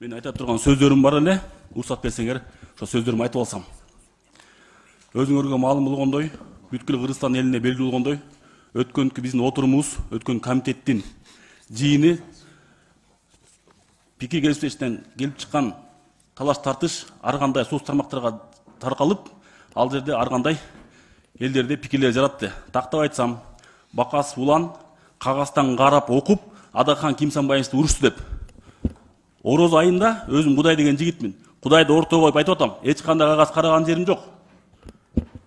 Мен айта тұрған сөздерім бар эле, уруксат берсеңер, ошо сөздөрүмдү айтып алсам. Өзүңөргө маалым болгондой, бүткүл Кыргызстан элине белгилүү болгондой, өткөнкү биздин отурумубуз, өткөн комитеттин жыйыны пикир келиштештен келип чыккан талаш тартыш ар кандай соц тармактарга таркалып, ал жерде ар кандай элдерде пикирлер жаратты. Тактап айтсам, Бакасов Улан кагаздан карап окуп, Адахан Кимсанбаевди урушту деп. Ороз айында өзүм Кудай деген жигитмин. Кудайды ортого коюп айтып атам, эч кандай кагаз караган жерим жок.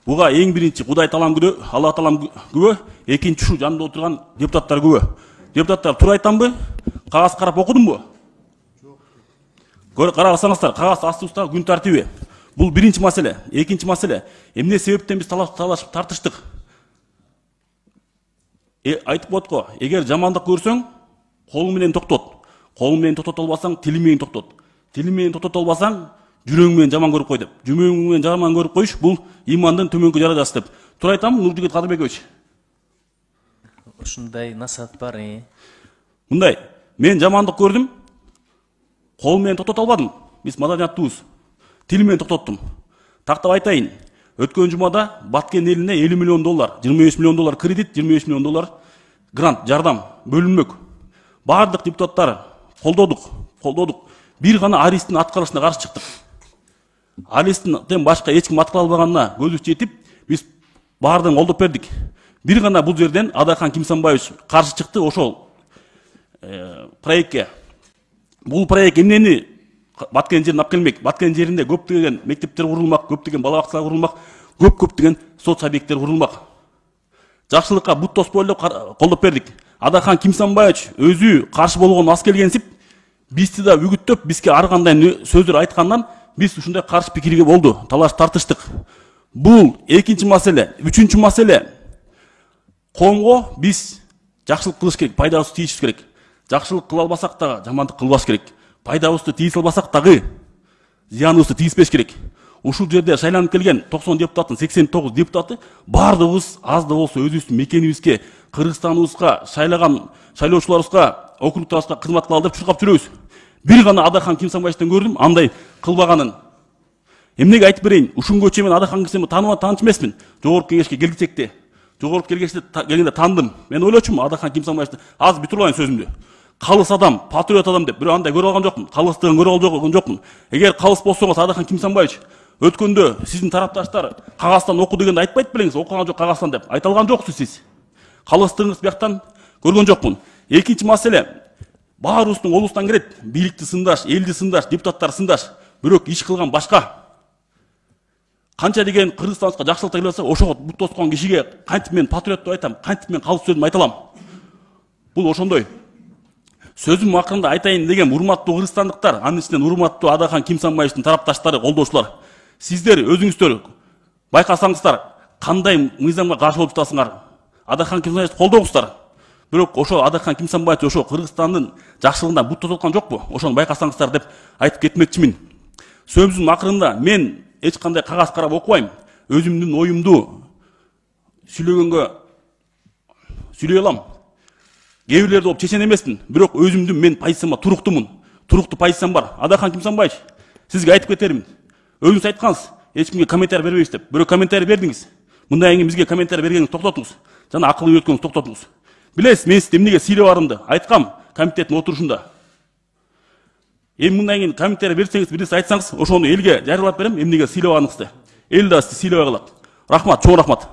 Буга эң биринчи Кудай таалам күбө, Алла таалам күбө, экинчи ушу жанында отурган депутаттар күбө. Депутаттар туура айтамбы? Кагаз карап окудумбу? Жок. Карасаңыздар, кагаз астыбызда күн тартиби. Бул биринчи маселе. Экинчи маселе, эмне себептен биз талашып тартыштык? Айтып коет го, эгер жамандык көрсөң, колуң менен токтот. Колуң менен токтото албасаң, тилиң менен токтот. Тилиң менен токтото албасаң, жүрөгүң менен жаман көрүп кой деп. Жүрөгүң менен жаман көрүп коюш бул имандын төмөнкү даражасы деп. Туура айтамбы, Нуржигит Кадырбекович? Ушундай насаат бар. Мындай, мен жамандык көрдүм, колум менен токтото албадым. Биз маданияттуубуз. Тилим менен токтоттум. Тактап айтайын. Өткөн жумада Баткен элине $50 миллион, $25 миллион кредит, $25 миллион грант, жардам бөлүнмөк. Бардык депутаттар колдодук. Бир гана Аристин аткарышына каршы чыктык. Аристинден башка эч ким аткара албаганына көзүбүз жетип, биз баардыгын колдоп бердик. Бир гана бул жерден Адахан Кимсанбаевич каршы чыкты ошол проектке. Бул проект эмнени Баткен жерин алып келмек? Баткен жеринде көптөгөн мектептер курулмак, көптөгөн бала бакчалар курулмак, көптөгөн соц объекттер курулмак. Жакшылыкка бут тоспой эле колдоп бердик. Адахан Кимсанбаевич өзү каршы болгон аз келгенсип, бизди да үгүттөп, бизге ар кандай сөздөр айткандан биз ушундай каршы пикирге болду, талаш тартыштык. Бул экинчи маселе. Үчүнчү маселе, коомго биз жакшылык кылыш керек, пайдабызды тийишибиз керек. Жакшылык кыла албасак да жамандык кылбаш керек. Пайдабызды тийисе албасак дагы зыяныбызды тийиспеш керек. Ушул жерде шайланып келген 90 депутаттын 89 депутаты бардыгыбыз аз да болсо өзүбүздүн мекенибизге, Кыргызстаныбызга шайлаган шайлоочуларыбызга, округтарыбызга кызмат кылалы деп чуркап жүрөбүз. Бир гана Адахан Кимсанбаевден көрдүм андай кылбаганын. Эмнеге айтып берейин? Ушунгө чейин мен Адахан Кимсанбаевди тааныч эмесмин. Жогорку кеңешке келгенде таандым. Мен ойлочумун Адахан Кимсанбаевди аз бүтүрүп алайын сөзүмдү. Калыс адам, патриот адам деп, бирөө андай көрүп алган жокмун. Калыстыгын көрүп алган жокмун. Эгер калыс болсоңуз Адахан Кимсанбаевич, өткөндө сиздин тарапташтар кагаздан оку дегенде айтпайт белеңиз, окуган жок кагаздан деп. Айта алган жоксуз сиз. Калыстыгыңыз бияктан көргөн жокмун. Экинчи маселе, баарыбыздын колубуздан келет, бийликти сындаш, элди сындаш, депутаттар сындаш, бирок иш кылган башка. Канча деген Кыргызстанга жакшылык келип атса, ошого бут тоскон кишиге кантип мен патриот деп айтам, кантип мен калыс сөзүмдү айта алам. Бул ошондой. Сөзүм акырында айтайын деген урматтуу кыргызстандыктар, анын ичинен урматтуу Адахан Кимсанбаевдин тарапташтары, колдоочулар. Сиздер өзүңүздөр байкасаңыздар, кандай мыйзамга каршы болуп жатасыңар? Адахан Кимсанбаевди колдоңуздар. Бирок ошо Адахан Кимсанбаевич ошо Кыргызстандын жакшылыгына бут тосоткан жокпу? Ошону байкасаңыздар деп айтып кетмекчимин. Сөзүмдүн акырында мен эч кандай кагаз карап окубайм. Өзүмдүн оюмду сүйлөгөнгө сүйлөй алам. Кээ бирлерди болуп чечен эмесмин, бирок өзүмдүн мен позицияма туруктумун. Туруктуу позициям бар. Адахан Кимсанбаевич, сизге айтып кетермин. Өзүңүз айткансыз, эч кимге комментарий бербейсиз деп. Бирок комментарий бердиңиз. Мындай бизге комментарий бергениңизди токтотуңуз. Жана акыл үйрөткөнүңүздү токтотуңуз. Билесиз, мен сизди эмнеге сыйлабарымды айткам комитеттин отурушунда. Мындан кийин комментарий берсеңиз, бир нерсе айтсаңыз, ошону элге жарыялап берем, эмнеге сыйлабарыңызды. Эл да сизди сыйлабай калат. Рахмат, чоң рахмат.